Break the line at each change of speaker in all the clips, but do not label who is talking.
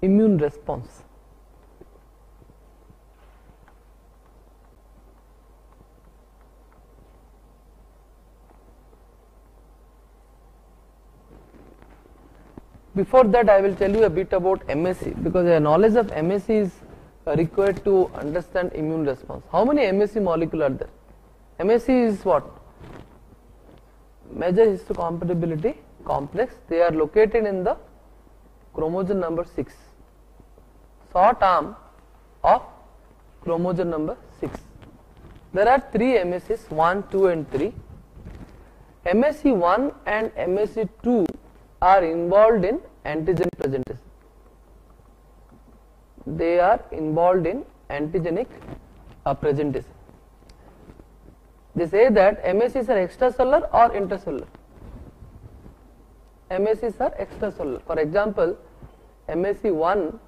immune response. Before that, I will tell you a bit about MSC, because a knowledge of MSC is required to understand immune response. How many MSC molecule are there? MSC is what? Major histocompatibility complex. They are located in the chromosome number 6, short arm of chromosome number 6. There are 3 MSCs, 1, 2 and 3. MSC 1 and MSC 2 are involved in antigen presentation. They are involved in antigenic presentation. They say that MSCs are extracellular or intracellular. MSCs are extracellular. For example, MSC 1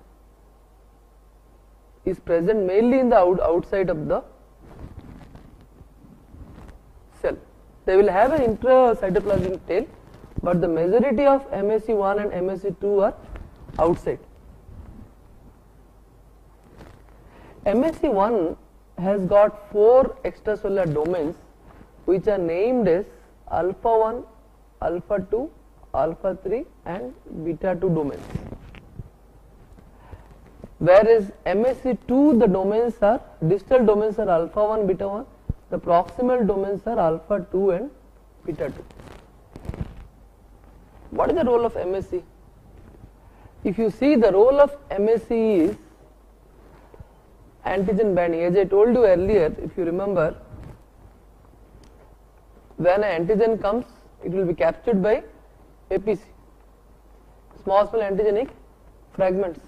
is present mainly in the outside of the cell. They will have an intracytoplasmic tail, but the majority of MSC 1 and MSC 2 are outside. MSC 1 has got 4 extracellular domains which are named as alpha 1, alpha 2, alpha 3 and beta 2 domains. Whereas MSC 2, the domains are, distal domains are alpha 1, beta 1, the proximal domains are alpha 2 and beta 2. What is the role of MSC? If you see, the role of MSC is antigen binding. As I told you earlier, if you remember, when an antigen comes, it will be captured by APC, small antigenic fragments,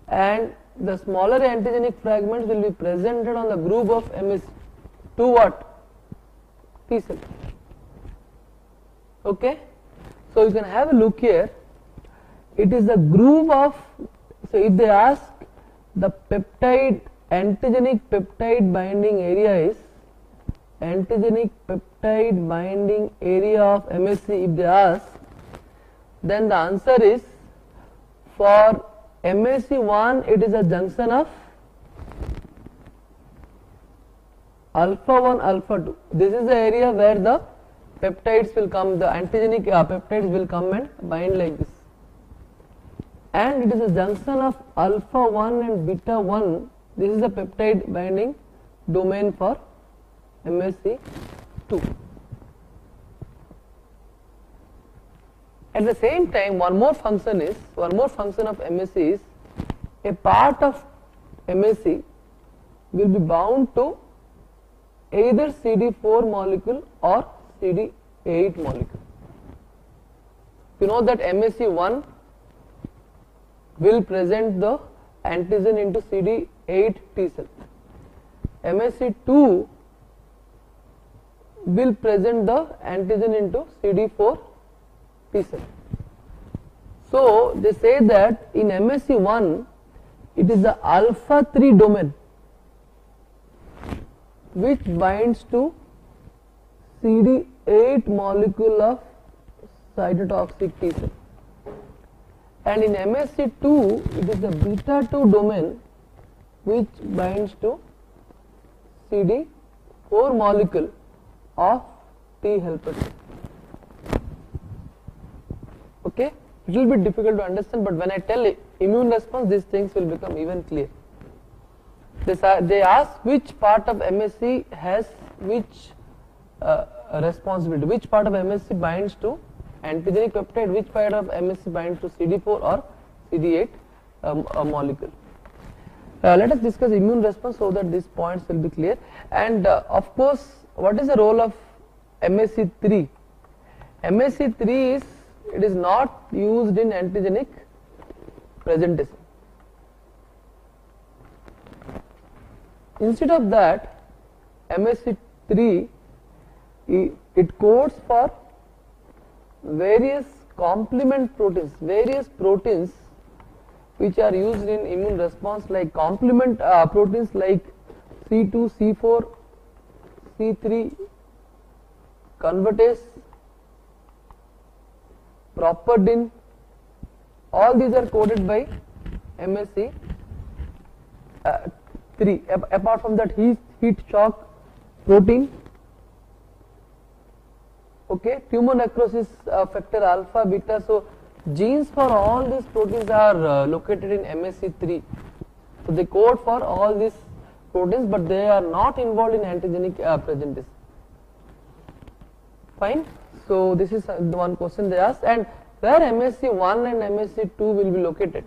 and the smaller antigenic fragments will be presented on the group of MSC to what? T cell. Okay? So you can have a look here. It is the group of, so if they ask the peptide, antigenic peptide binding area is, antigenic peptide binding area of MSC, if they ask, then the answer is, for MSC 1 it is a junction of alpha 1, alpha 2. This is the area where the peptides will come, the antigenic peptides will come and bind like this. And it is a junction of alpha 1 and beta 1. This is the peptide binding domain for MSC 2. At the same time, one more function of MSC is, a part of MSC will be bound to either CD4 molecule or CD8 molecule. You know that MSC 1 will present the antigen into CD8 T cell. MSC 2 will present the antigen into CD4 T cell. So they say that in MSC 1 it is the alpha 3 domain which binds to CD8 molecule of cytotoxic T cell, and in MSC 2 it is the beta 2 domain which binds to CD4 molecule of T helper cell. Okay, it will be difficult to understand, but when I tell immune response, these things will become even clear. They ask which part of MSC has which responsibility, which part of MSC binds to antigenic peptide, which part of MSC binds to CD4 or CD8 molecule. Let us discuss immune response so that these points will be clear. And of course, what is the role of MSC3? MSC3 is, it is not used in antigenic presentation. Instead of that, MSC3 it codes for various complement proteins, which are used in immune response, like complement proteins like C2, C4, C3, convertase, properdin. All these are coded by MSC 3. Apart from that, heat shock protein. Okay, tumor necrosis factor alpha, beta. So genes for all these proteins are located in MSC3. So they code for all these proteins, but they are not involved in antigenic presentation. Fine. So this is the one question they asked. And where MSC1 and MSC2 will be located?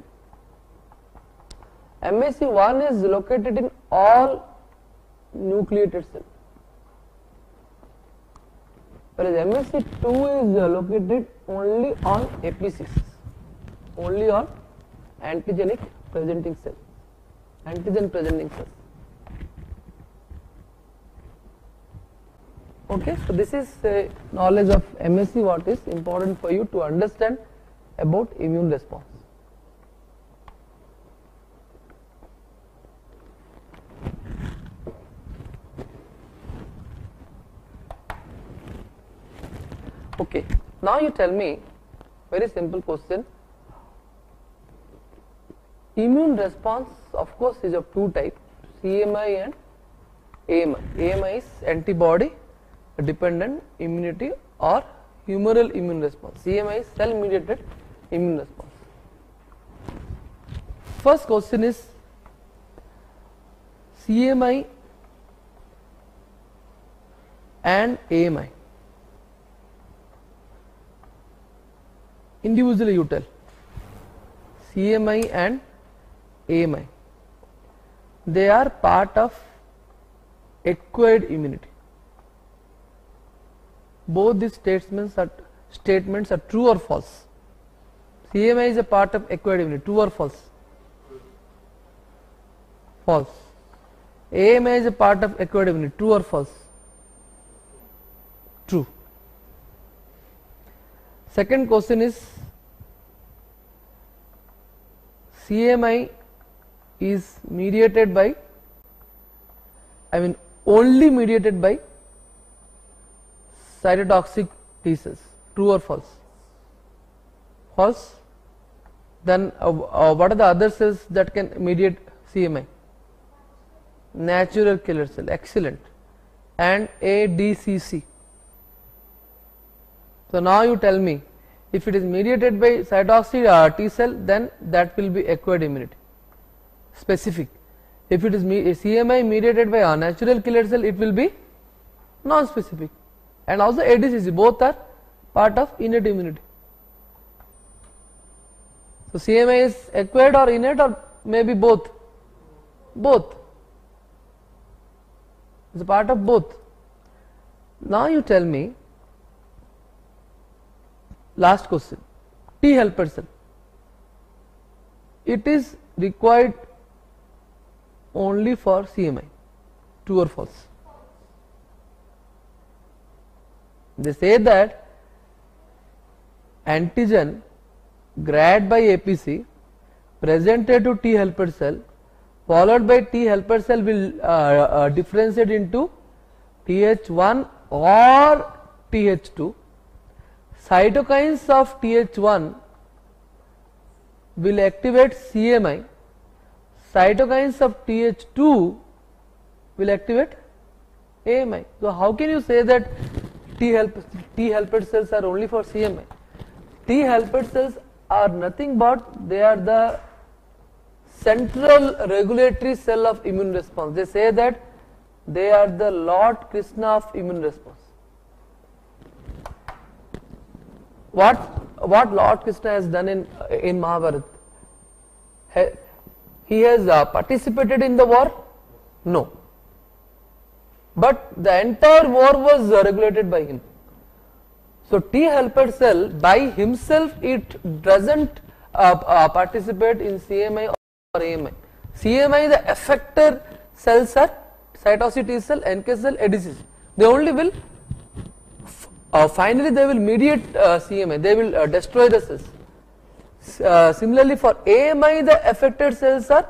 MSC1 is located in all nucleated cells, whereas MSC2 is located only on APCs, only on antigenic presenting cells, antigen presenting cells. Okay, so this is knowledge of MSC, what is important for you to understand about immune response. Okay, now you tell me, very simple question. Immune response, of course, is of two types, CMI and AMI. AMI is antibody dependent immunity or humoral immune response. CMI is cell mediated immune response. First question is CMI and AMI. Individually you tell. CMI and AMI, they are part of acquired immunity. Both these statements are true or false. CMI is a part of acquired immunity, true or false? False. AMI is a part of acquired immunity, true or false? True. Second question is, CMI is mediated by, only mediated by cytotoxic T cells, true or false? False. Then what are the other cells that can mediate CMI? Natural killer cell, excellent. And ADCC. So now you tell me, if it is mediated by cytotoxic T cell, then that will be acquired immunity, specific. If it is CMI mediated by a natural killer cell, it will be non-specific. And also ADCC, both are part of innate immunity. So CMI is acquired or innate, or maybe both? Both. It's a part of both. Now you tell me, last question, T helper cell, it is required only for CMI, true or false? They say that antigen grabbed by APC presented to T helper cell followed by T helper cell will differentiate into Th1 or Th2. Cytokines of Th1 will activate CMI, cytokines of Th2 will activate AMI. So how can you say that T helper cells are only for CMI? T helper cells are nothing but they are the central regulatory cell of immune response. They say that they are the Lord Krishna of immune response. What Lord Krishna has done in Mahabharata? He has participated in the war? No. But the entire war was regulated by him. So T helper cell by himself, it doesn't participate in CMI or AMI. CMI, the effector cells are cytotoxic T cell, NK cell, ADCC. They only will finally they will mediate CMI, they will destroy the cells. Similarly for AMI, the affected cells are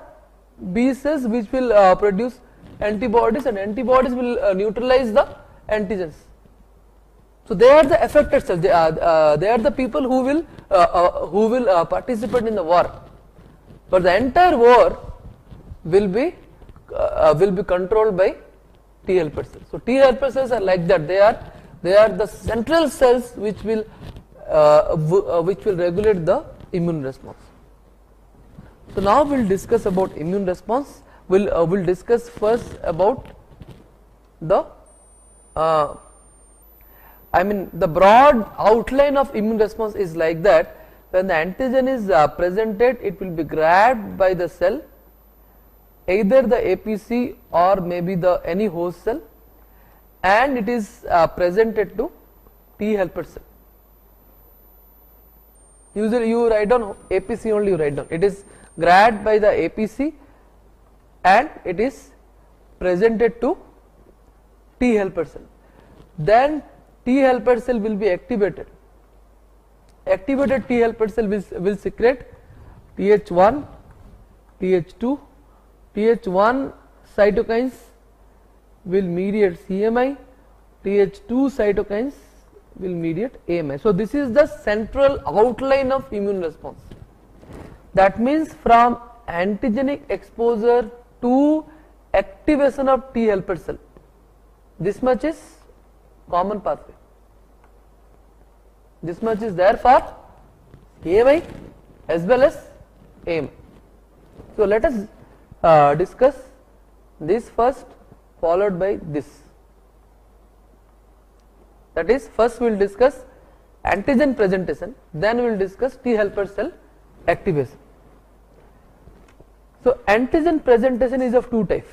B cells which will produce antibodies, and antibodies will neutralize the antigens. So they are the affected cells, they are the people who will participate in the war. but the entire war will be controlled by T helper cells. So T helper cells are like that. They are the central cells which will regulate the immune response. So now we'll discuss about immune response. We'll discuss first about the the broad outline of immune response is like that. When the antigen is presented, it will be grabbed by the cell, either the APC or maybe the any host cell, and it is presented to T helper cell. Usually you write down APC only, you write down. It is grabbed by the APC and it is presented to T helper cell. Then T helper cell will be activated. Activated T helper cell will secrete Th1, Th2, Th1 cytokines will mediate CMI, Th2 cytokines will mediate AMI. So this is the central outline of immune response. That means from antigenic exposure to activation of T helper cell, this much is common pathway. This much is there for AMI as well as AMI. So let us discuss this first, followed by this. That is, first we will discuss antigen presentation, then we will discuss T helper cell activation. So antigen presentation is of two types: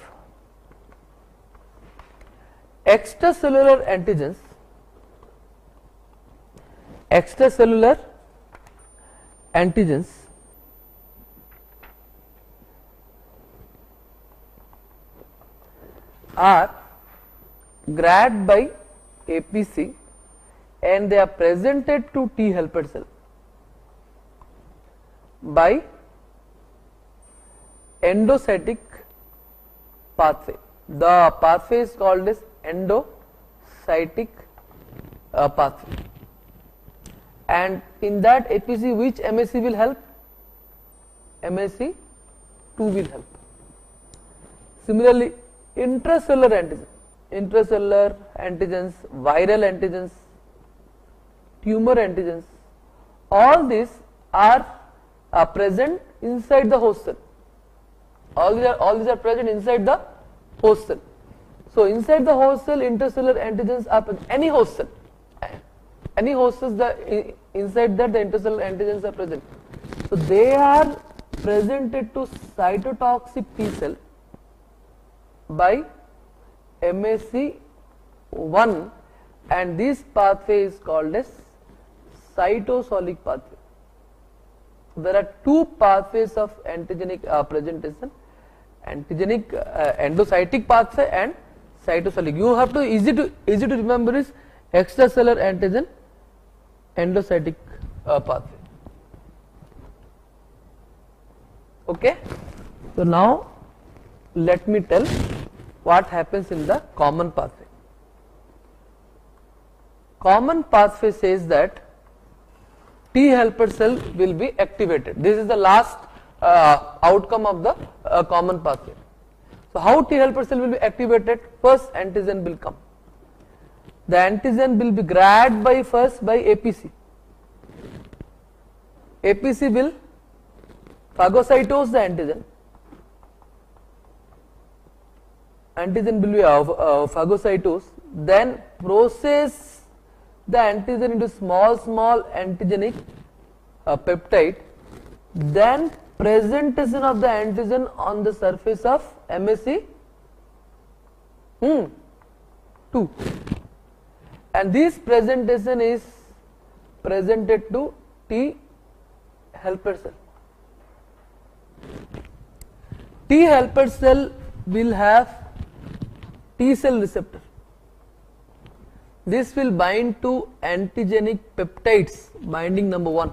extracellular antigens, are grabbed by APC and they are presented to T helper cell by endocytic pathway. The pathway is called as endocytic pathway, and in that APC which MSC will help? MSC2 will help. Similarly, intracellular antigens, viral antigens, tumor antigens, all these are present inside the host cell. All these are present inside the host cell. So inside the host cell, intracellular antigens are present. Any host cell, inside that the intracellular antigens are present. So they are presented to cytotoxic T cell by MSC1, and this pathway is called as cytosolic pathway. There are two pathways of antigenic presentation: endocytic pathway and cytosolic. You have to easy to remember is extracellular antigen, endocytic pathway. Okay. So now let me tell what happens in the common pathway. Common pathway says that T helper cell will be activated. This is the last outcome of the common pathway. So how T helper cell will be activated? First antigen will come. The antigen will be grabbed by APC. APC will phagocytose the antigen. Antigen will be phagocytosed, then process the antigen into small antigenic peptide, then presentation of the antigen on the surface of MSC2, and this presentation is presented to T helper cell. T helper cell will have T cell receptor. This will bind to antigenic peptides, binding number 1.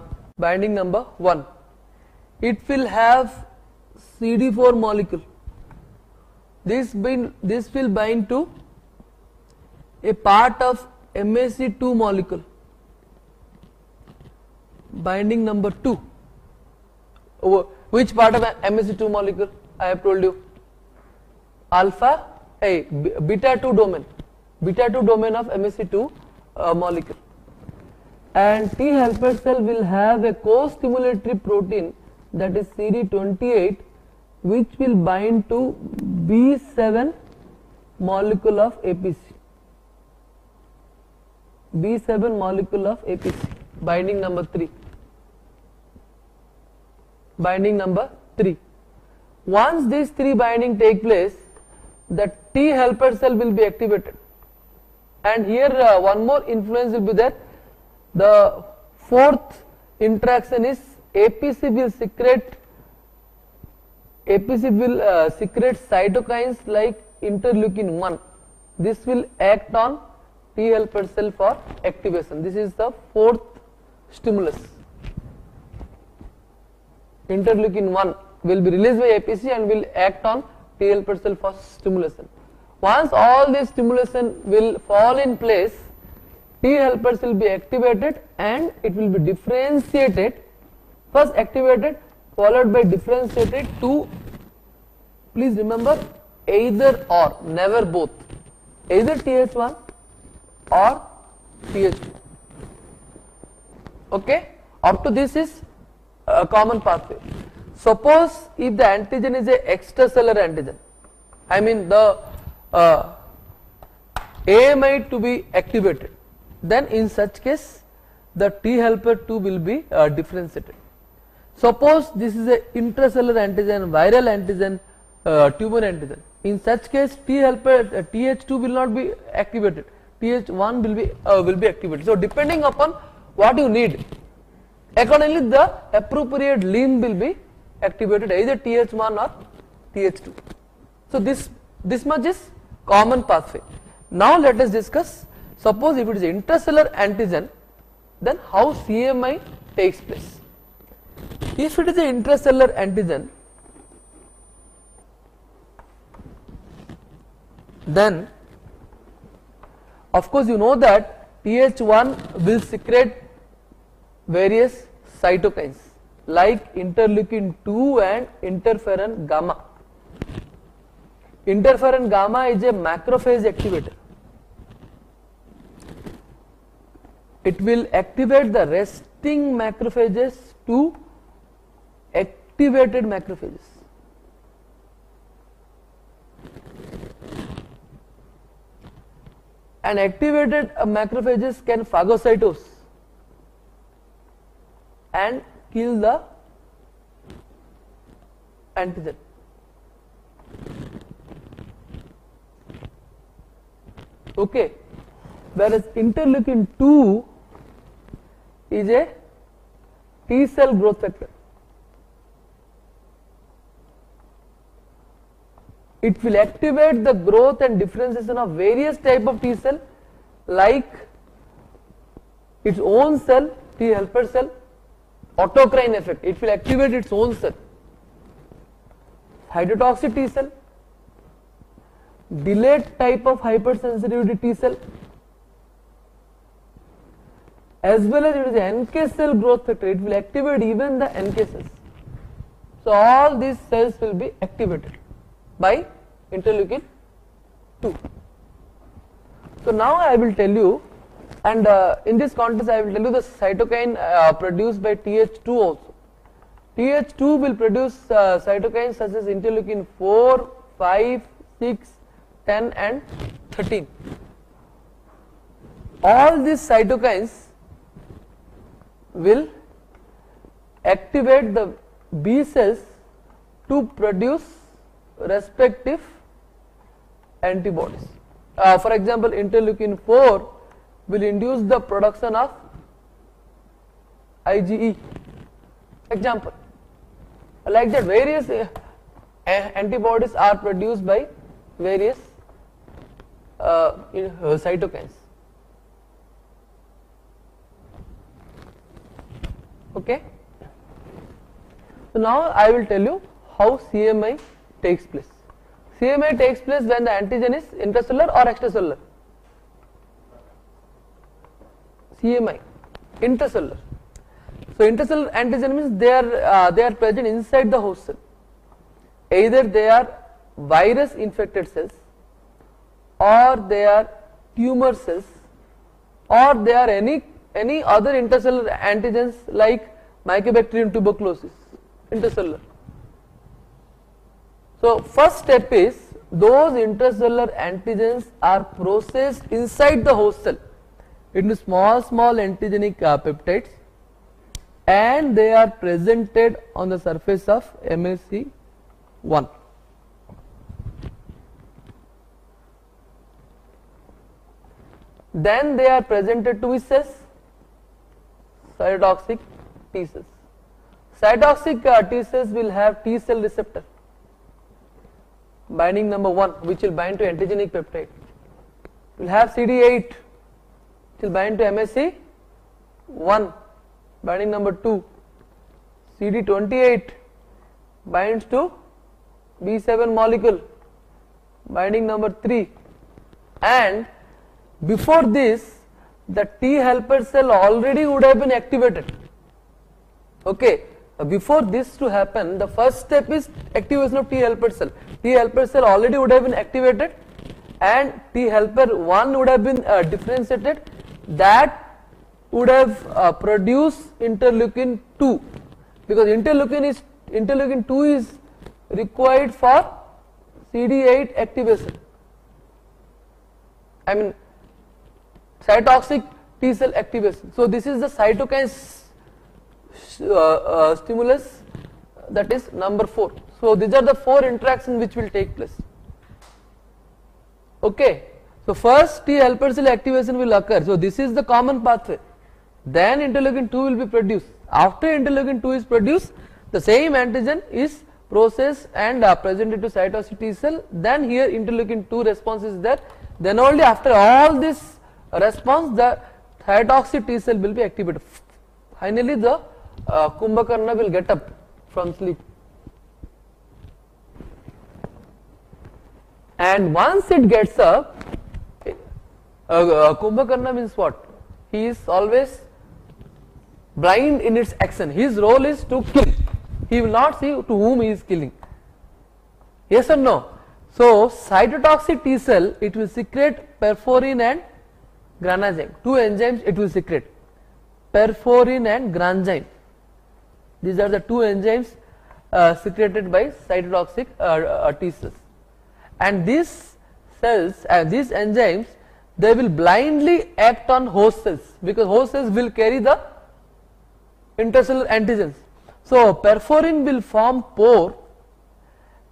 It will have CD4 molecule. This will bind to a part of MSC2 molecule, binding number 2. Which part of MSC2 molecule? I have told you. Alpha, beta 2 domain. Beta 2 domain of MSC2 molecule. And T helper cell will have a co-stimulatory protein, that is CD28, which will bind to B7 molecule of APC. B7 molecule of APC, binding number 3. Binding number 3. Once these 3 binding take place, the T helper cell will be activated. And here one more influence will be there. The fourth interaction is APC will secrete cytokines like interleukin 1. This will act on T helper cell for activation. This is the fourth stimulus. Interleukin 1 will be released by APC and will act on T helper cell for stimulation. Once all this stimulation will fall in place, T helpers will be activated and it will be differentiated. First activated, followed by differentiated to, please remember, either or, never both, either TH1 or TH2. Okay, up to this is a common pathway. Suppose if the antigen is a extracellular antigen, I mean the AMI to be activated, then in such case the T helper 2 will be differentiated. Suppose this is a intracellular antigen, viral antigen, tumor antigen. In such case T helper TH2 will not be activated, TH1 will be activated. So depending upon what you need, accordingly the appropriate limb will be activated, either TH1 or TH2. So this much is common pathway. Now let us discuss, suppose if it is intracellular antigen, then how CMI takes place. If it is an intracellular antigen, then of course you know that TH1 will secrete various cytokines like interleukin 2 and interferon gamma. Interferon gamma is a macrophage activator. It will activate the resting macrophages to activated macrophages. And activated macrophages can phagocytose and kill the antigen. Okay, whereas interleukin 2 is a T cell growth factor. It will activate the growth and differentiation of various type of T cell, like its own cell, T helper cell, autocrine effect. It will activate its own cell, cytotoxic T cell, delayed type of hypersensitivity T cell, as well as it is an NK cell growth factor. It will activate even the NK cells. So all these cells will be activated by interleukin 2. So now I will tell you, and in this context I will tell you the cytokine produced by TH2 also. TH2 will produce cytokines such as interleukin 4, 5, 6, 10 and 13. All these cytokines will activate the B cells to produce respective antibodies. For example, interleukin 4 will induce the production of IgE. Example, like that various antibodies are produced by various cytokines. Okay. So now I will tell you how CMI takes place. CMI takes place when the antigen is intracellular or extracellular. CMI, intracellular. So intercellular antigen means they are present inside the host cell. Either they are virus infected cells, or they are tumor cells, or they are any other intercellular antigens like Mycobacterium tuberculosis, intercellular. So first step is those intercellular antigens are processed inside the host cell into small antigenic peptides, and they are presented on the surface of MSC1. Then they are presented to which cells? Cytotoxic T cells. Cytotoxic T cells will have T cell receptor binding number 1, which will bind to antigenic peptide. Will have CD8, which will bind to MSC1, binding number 2. CD28 binds to B7 molecule, binding number 3. And before this, the T helper cell already would have been activated. Okay, before this to happen, the first step is activation of T helper cell. T helper cell already would have been activated, and T helper 1 would have been differentiated. That would have produced interleukin 2, because interleukin 2 is required for CD8 activation. I mean cytotoxic T cell activation. So this is the cytokine stimulus, that is number 4. So these are the 4 interactions which will take place. Okay, so first T helper cell activation will occur. So this is the common pathway. Then interleukin 2 will be produced. After interleukin 2 is produced, the same antigen is processed and presented to cytotoxic T cell. Then here interleukin 2 response is there. Then only after all this response, the cytotoxic T cell will be activated. Finally, the Kumbhakarna will get up from sleep. And once it gets up, Kumbhakarna means what? He is always blind in its action. His role is to kill. He will not see to whom he is killing. Yes or no? So cytotoxic T cell, it will secrete perforin and granazyme. 2 enzymes it will secrete, perforin and granzyme. These are the 2 enzymes secreted by cytotoxic T cells. And these cells, these enzymes, they will blindly act on host cells, because host cells will carry the intercellular antigens. So perforin will form pore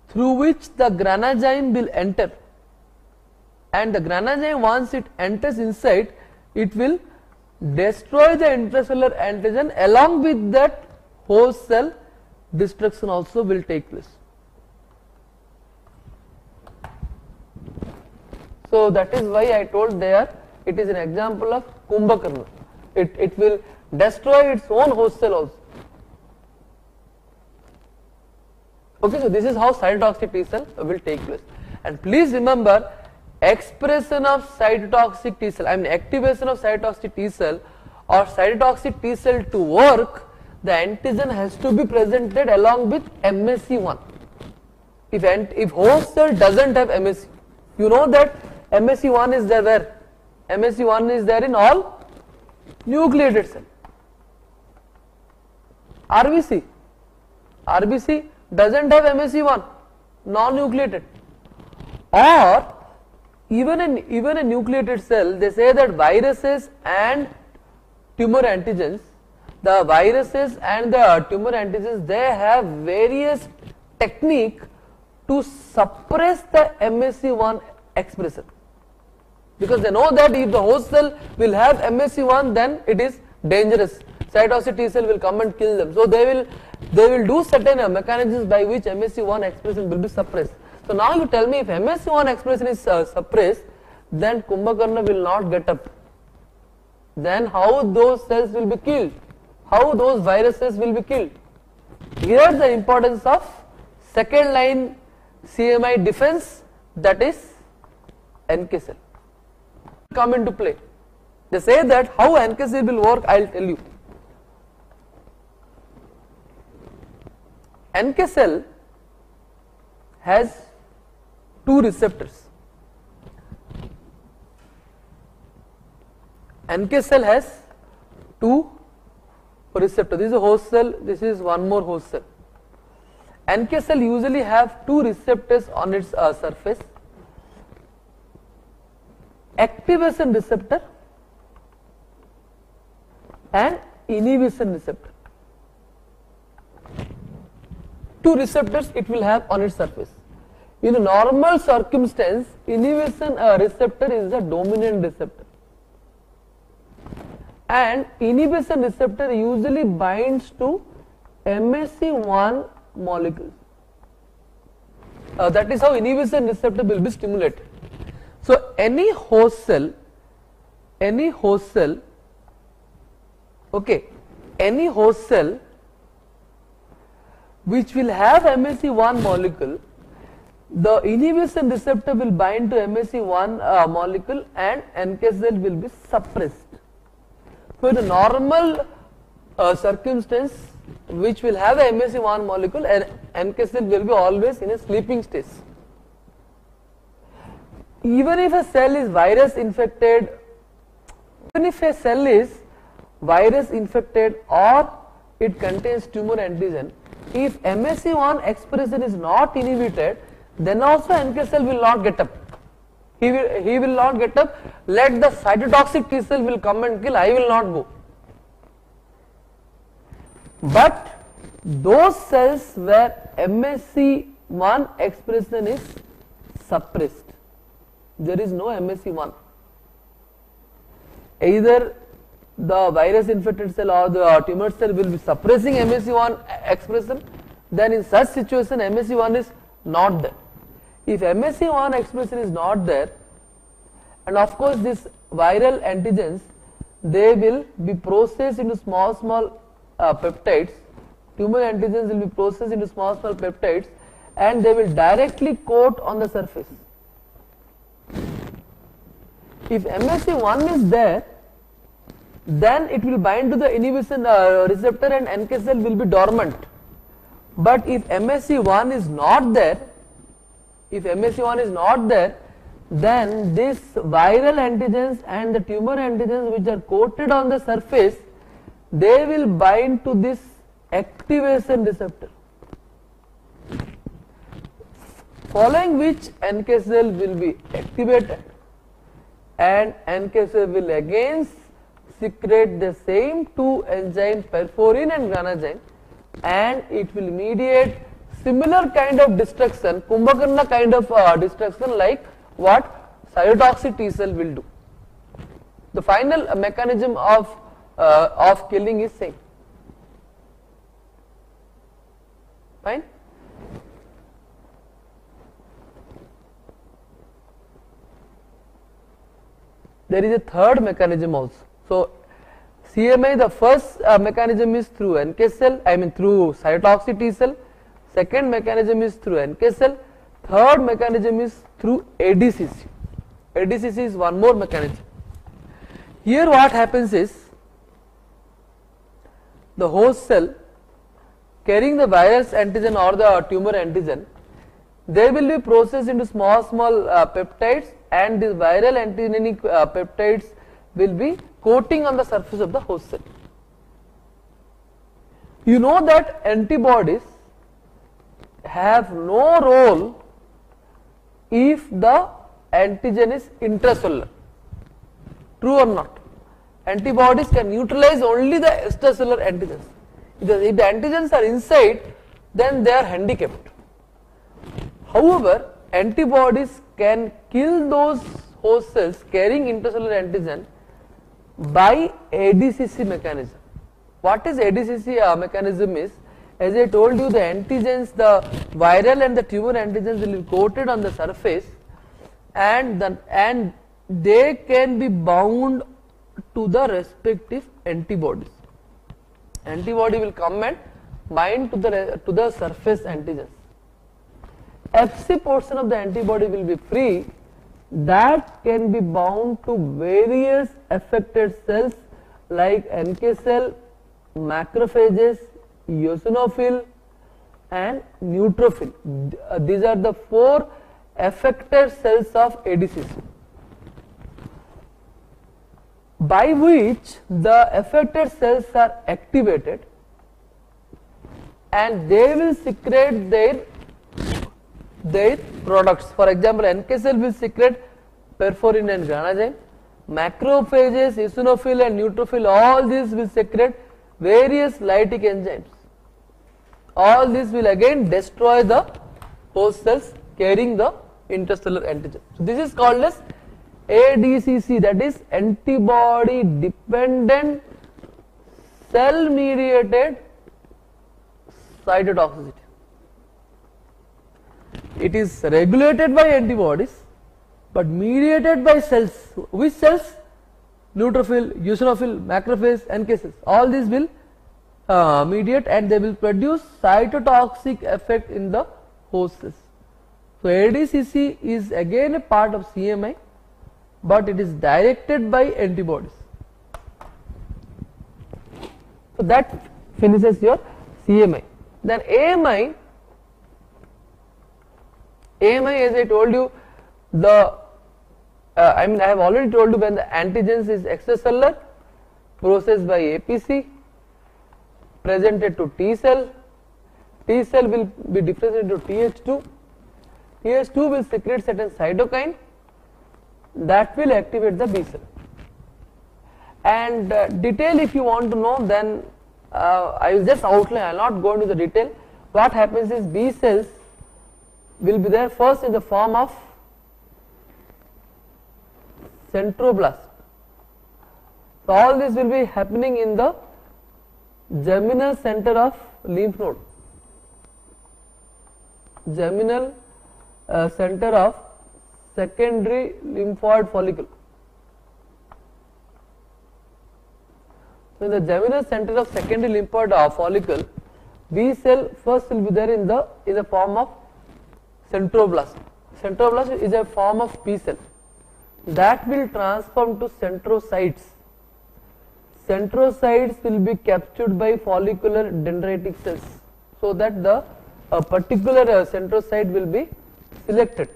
through which the granazyme will enter, and the granazyme, once it enters inside, it will destroy the intracellular antigen. Along with that, host cell destruction also will take place. So that is why I told there it is an example of Kumbhakarna. It will destroy its own host cell also. Okay, so this is how cytotoxic T cell will take place. And please remember, expression of cytotoxic T cell, I mean activation of cytotoxic T cell or cytotoxic T cell to work, the antigen has to be presented along with MSC1. If host cell doesn't have MSC, you know that MSC1 is there where? MSC1 is there in all nucleated cell. RBC doesn't have MSC1, non-nucleated. Or even a nucleated cell, they say that viruses and tumor antigens, the viruses and the tumor antigens, they have various technique to suppress the MSC1 expression, because they know that if the host cell will have MSC1, then it is dangerous. Cytotoxic T cell will come and kill them. So they will do certain mechanisms by which MSC1 expression will be suppressed. So now you tell me, if MSC1 expression is suppressed, then Kumbhakarna will not get up. Then how those cells will be killed? How those viruses will be killed? Here is the importance of second line CMI defense, that is NK cell, come into play. They say that how NK cell will work, I will tell you. NK cell has two receptors. NK cell has two receptors. This is a host cell, this is one more host cell. NK cell usually have two receptors on its surface, activation receptor and inhibition receptor. Two receptors it will have on its surface. In a normal circumstance, inhibition receptor is the dominant receptor, and inhibition receptor usually binds to MSC1 molecules. That is how inhibition receptor will be stimulated. So any host cell, okay, any host cell which will have MSC1 molecule, the inhibition receptor will bind to MSC1 molecule and NK cell will be suppressed. So in a normal circumstance which will have a MSC1 molecule, and NK cell will be always in a sleeping state. Even if a cell is virus infected, or it contains tumor antigen, if MSC1 expression is not inhibited, then also NK cell will not get up. He will not get up. Let the cytotoxic T cell will come and kill. I will not go. But those cells where MSC1 expression is suppressed, there is no MSC1. Either the virus infected cell or the tumor cell will be suppressing MSC1 expression, then in such situation MSC1 is not there. If MSC1 expression is not there, and of course these viral antigens, they will be processed into small peptides, tumor antigens will be processed into small peptides, and they will directly coat on the surface. If MSC1 is there, then it will bind to the inhibition receptor and NK cell will be dormant. But if MSC1 is not there, then this viral antigens and the tumor antigens which are coated on the surface, they will bind to this activation receptor, following which NK cell will be activated, and NK cell will again secrete the same two enzymes, perforin and guanidine, and it will mediate similar kind of destruction, Kumbhakarna kind of destruction, like what cytotoxic T cell will do. The final mechanism of killing is same. Fine. There is a third mechanism also. So CMI, the first mechanism is through NK cell, through cytotoxic T cell. Second mechanism is through NK cell. Third mechanism is through ADCC. ADCC is one more mechanism. Here what happens is, the host cell carrying the virus antigen or the tumor antigen, they will be processed into small peptides, and these viral antigenic peptides will be coating on the surface of the host cell. You know that antibodies have no role if the antigen is intracellular. True or not? Antibodies can neutralize only the extracellular antigens. If the antigens are inside, then they are handicapped. However, antibodies can kill those host cells carrying intracellular antigen by ADCC mechanism. What is ADCC mechanism is, as I told you, the antigens, the viral and the tumor antigens will be coated on the surface, and they can be bound to the respective antibodies. Antibody will come and bind to the surface antigens. Fc portion of the antibody will be free, that can be bound to various affected cells like NK cell, macrophages, eosinophil, and neutrophil. These are the 4 effector cells of ADCC, by which the effector cells are activated and they will secrete their products. For example, NK cell will secrete perforin and granazyme, macrophages, eosinophil and neutrophil, all these will secrete various lytic enzymes. All this will again destroy the host cells carrying the intracellular antigen. So this is called as ADCC, that is antibody dependent cell mediated cytotoxicity. It is regulated by antibodies but mediated by cells. Which cells? Neutrophil, eosinophil, macrophage, NK cells. All these will mediate and they will produce cytotoxic effect in the host cells. So ADCC is again a part of CMI, but it is directed by antibodies. So that finishes your CMI. Then AMI, as I told you, I have already told you when the antigens is extracellular, processed by APC, presented to T cell. T cell will be differentiated to TH2. TH2 will secrete certain cytokine that will activate the B cell. And detail, if you want to know, then I will just outline, I will not go into the detail. What happens is B cells will be there first in the form of centroblast. So all this will be happening in the germinal center of lymph node, germinal center of secondary lymphoid follicle. So in the germinal center of secondary lymphoid follicle, B cell first will be there in the form of centroblast. Centroblast is a form of B cell that will transform to centrocytes. Centrocytes will be captured by follicular dendritic cells, so that the particular centrocyte will be selected.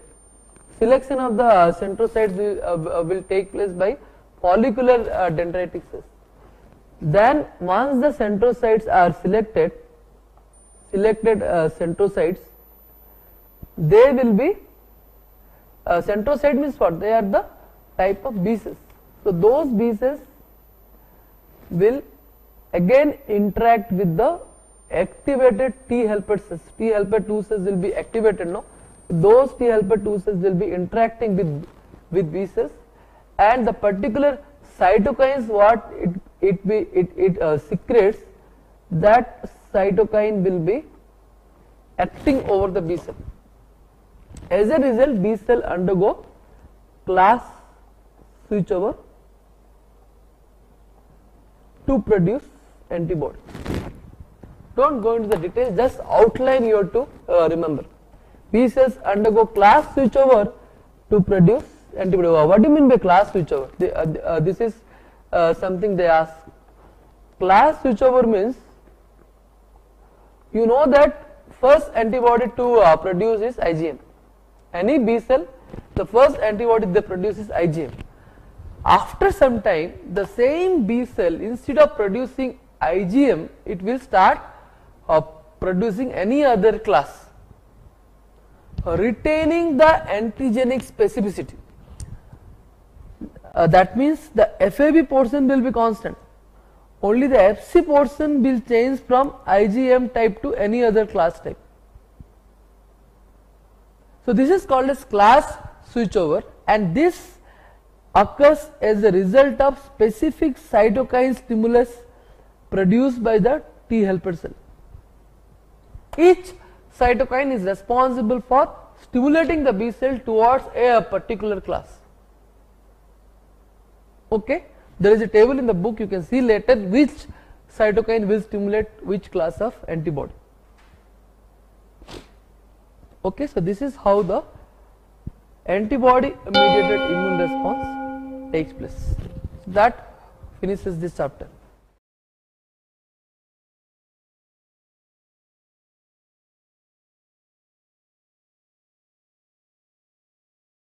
Selection of the centrocytes will take place by follicular dendritic cells. Then once the centrocytes are selected centrocytes, they will be centrocyte means what? They are the type of B cells. So those B cells will again interact with the activated T helper cells. T helper 2 cells will be activated now. Those T helper 2 cells will be interacting with B cells, and the particular cytokines what it secretes, that cytokine will be acting over the B cell. As a result, B cell undergo class switchover to produce antibody. Don't go into the details, just outline you have to remember. B cells undergo class switchover to produce antibody. What do you mean by class switchover? This is something they ask. Class switchover means, you know that first antibody to produce is IgM. Any B cell, the first antibody they produce is IgM. After some time, the same B cell, instead of producing IgM, it will start producing any other class, retaining the antigenic specificity. That means the FAB portion will be constant. Only the FC portion will change from IgM type to any other class type. So this is called as class switchover, and this occurs as a result of specific cytokine stimulus produced by the T helper cell. Each cytokine is responsible for stimulating the B cell towards a particular class. Okay, there is a table in the book, you can see later which cytokine will stimulate which class of antibody. Okay, so this is how the antibody mediated immune response takes place. That finishes this chapter.